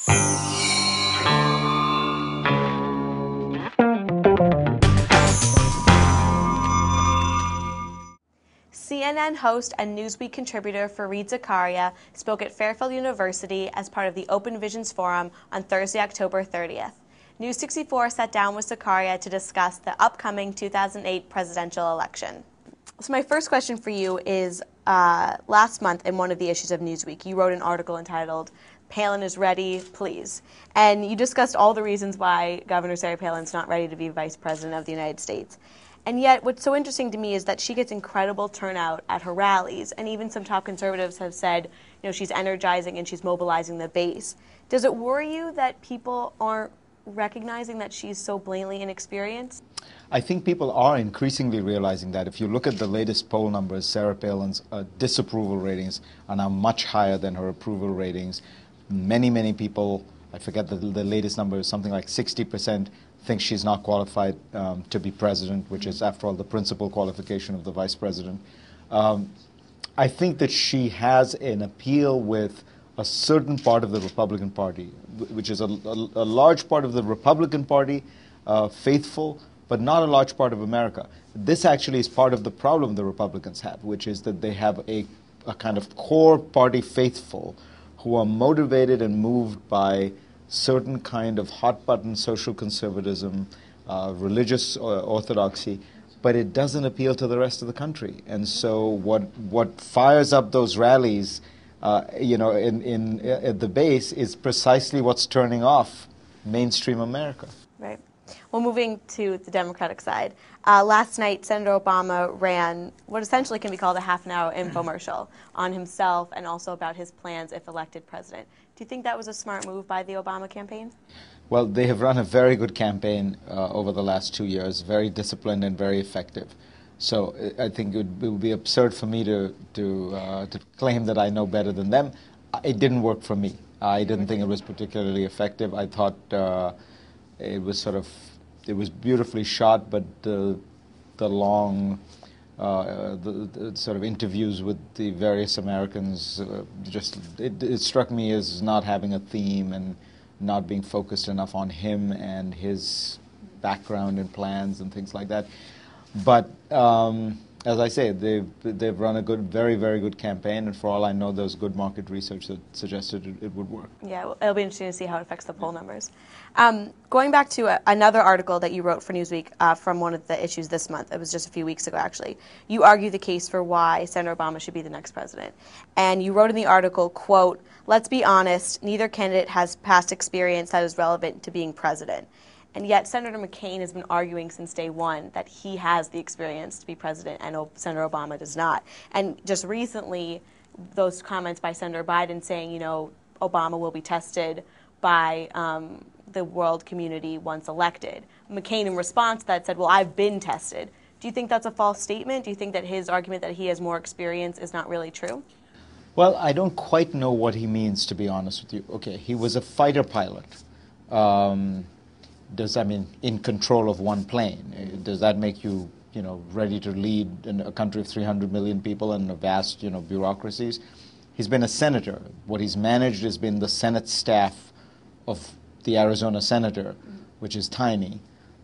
CNN host and Newsweek contributor Fareed Zakaria spoke at Fairfield University as part of the Open Visions Forum on Thursday, October 30th. News 64 sat down with Zakaria to discuss the upcoming 2008 presidential election. So my first question for you is, last month in one of the issues of Newsweek, you wrote an article entitled, "Palin is Ready, Please." And you discussed all the reasons why Governor Sarah Palin's not ready to be Vice President of the United States. And yet, what's so interesting to me is that she gets incredible turnout at her rallies, and even some top conservatives have said, she's energizing and she's mobilizing the base. Does it worry you that people aren't recognizing that she's so blatantly inexperienced? I think people are increasingly realizing that. If you look at the latest poll numbers, Sarah Palin's disapproval ratings are now much higher than her approval ratings. Many people, I forget the latest number, is something like 60%. Thinks she's not qualified to be president, which is, after all, the principal qualification of the vice president. I think that she has an appeal with a certain part of the Republican Party, which is a large part of the Republican Party, faithful, but not a large part of America. This actually is part of the problem the Republicans have, which is that they have a kind of core party faithful who are motivated and moved by certain kind of hot-button social conservatism, religious orthodoxy, but it doesn't appeal to the rest of the country. And so what fires up those rallies, at the base is precisely what's turning off mainstream America. Right. Well, moving to the Democratic side, last night Senator Obama ran what essentially can be called a half-an-hour infomercial on himself and also about his plans if elected president. Do you think that was a smart move by the Obama campaign? Well, they have run a very good campaign over the last 2 years, very disciplined and very effective. So I think it would be absurd for me to claim that I know better than them. It didn't work for me. I didn't think it was particularly effective. I thought it was beautifully shot, but the long the sort of interviews with the various Americans, it struck me as not having a theme and not being focused enough on him and his background and plans and things like that. But as I say, they've run a very, very good campaign, and for all I know, there's good market research that suggested it would work. Yeah, well, it'll be interesting to see how it affects the poll numbers. Going back to another article that you wrote for Newsweek from one of the issues this month, it was just a few weeks ago actually, you argue the case for why Senator Obama should be the next president. And you wrote in the article, quote, "Let's be honest, neither candidate has past experience that is relevant to being president." And yet Senator McCain has been arguing since day one that he has the experience to be president and Senator Obama does not. And just recently, those comments by Senator Biden saying, Obama will be tested by the world community once elected. McCain in response to that said, well, I've been tested. Do you think that's a false statement? Do you think that his argument that he has more experience is not really true? Well, I don't quite know what he means, to be honest with you. Okay, he was a fighter pilot. Does that mean in control of one plane? Does that make you, ready to lead in a country of 300 million people and a vast, bureaucracies? He's been a senator. What he's managed has been the Senate staff of the Arizona senator, which is tiny.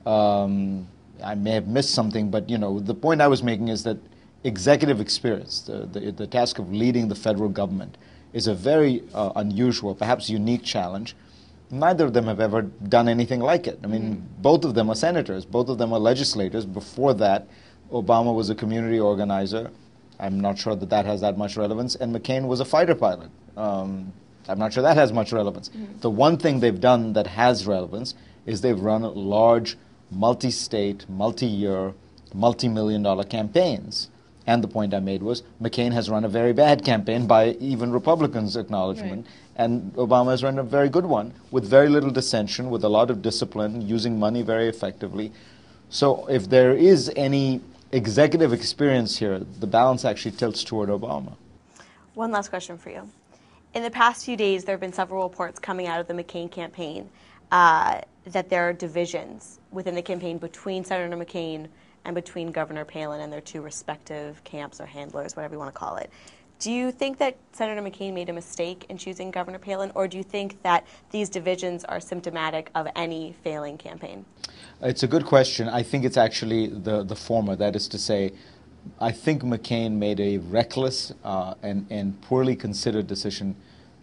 I may have missed something, but, the point I was making is that executive experience, the task of leading the federal government, is a very unusual, perhaps unique challenge. Neither of them have ever done anything like it. I mean, both of them are senators. Both of them are legislators. Before that, Obama was a community organizer. I'm not sure that has that much relevance. And McCain was a fighter pilot. I'm not sure that has much relevance. The one thing they've done that has relevance is they've run large, multi-state, multi-year, multi-million-dollar campaigns. And the point I made was McCain has run a very bad campaign by even Republicans' acknowledgement. Right. And Obama has run a very good one with very little dissension, with a lot of discipline, using money very effectively. So if there is any executive experience here, the balance actually tilts toward Obama. One last question for you. In the past few days, there have been several reports coming out of the McCain campaign that there are divisions within the campaign between Senator McCain and between Governor Palin and their two respective camps or handlers, whatever you want to call it. Do you think that Senator McCain made a mistake in choosing Governor Palin, or do you think that these divisions are symptomatic of any failing campaign? It's a good question. I think it's actually the former. That is to say, I think McCain made a reckless and poorly considered decision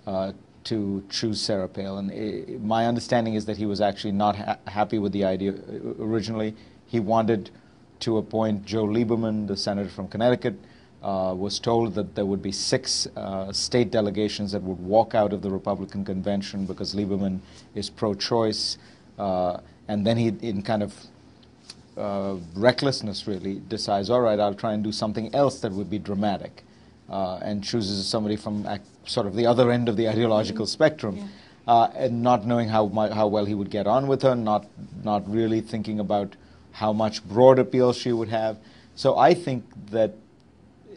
to choose Sarah Palin. My understanding is that he was actually not happy with the idea originally. He wanted to appoint Joe Lieberman, the senator from Connecticut. Was told that there would be 6 state delegations that would walk out of the Republican convention because Lieberman is pro-choice. And then he, in kind of recklessness really, decides, all right, I'll try and do something else that would be dramatic, and chooses somebody from sort of the other end of the ideological spectrum, and not knowing how well he would get on with her, not really thinking about how much broad appeal she would have. So I think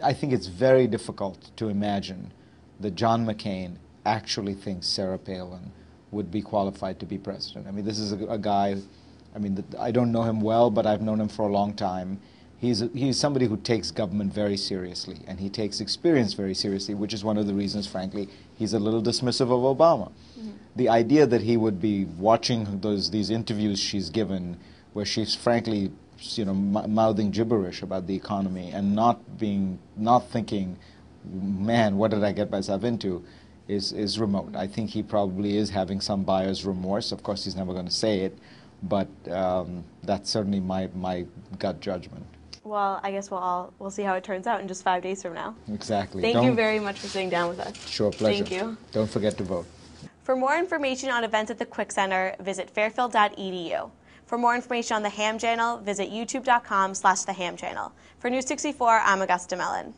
it's very difficult to imagine that John McCain actually thinks Sarah Palin would be qualified to be president. I mean, this is a guy, I mean, I don't know him well, but I've known him for a long time. He's somebody who takes government very seriously, and he takes experience very seriously, which is one of the reasons, frankly, he's a little dismissive of Obama. Mm-hmm. The idea that he would be watching these interviews she's given, where she's frankly, mouthing gibberish about the economy and not thinking, man, what did I get myself into, is remote. I think he probably is having some buyer's remorse. Of course, he's never going to say it, but that's certainly my gut judgment. Well, I guess we'll see how it turns out in just 5 days from now. Exactly. Thank you very much for sitting down with us. Sure, pleasure. Thank you. Don't forget to vote. For more information on events at the Quick Center, visit fairfield.edu. For more information on the Ham Channel, visit youtube.com/theham channel. For News 64, I'm Augusta Mellon.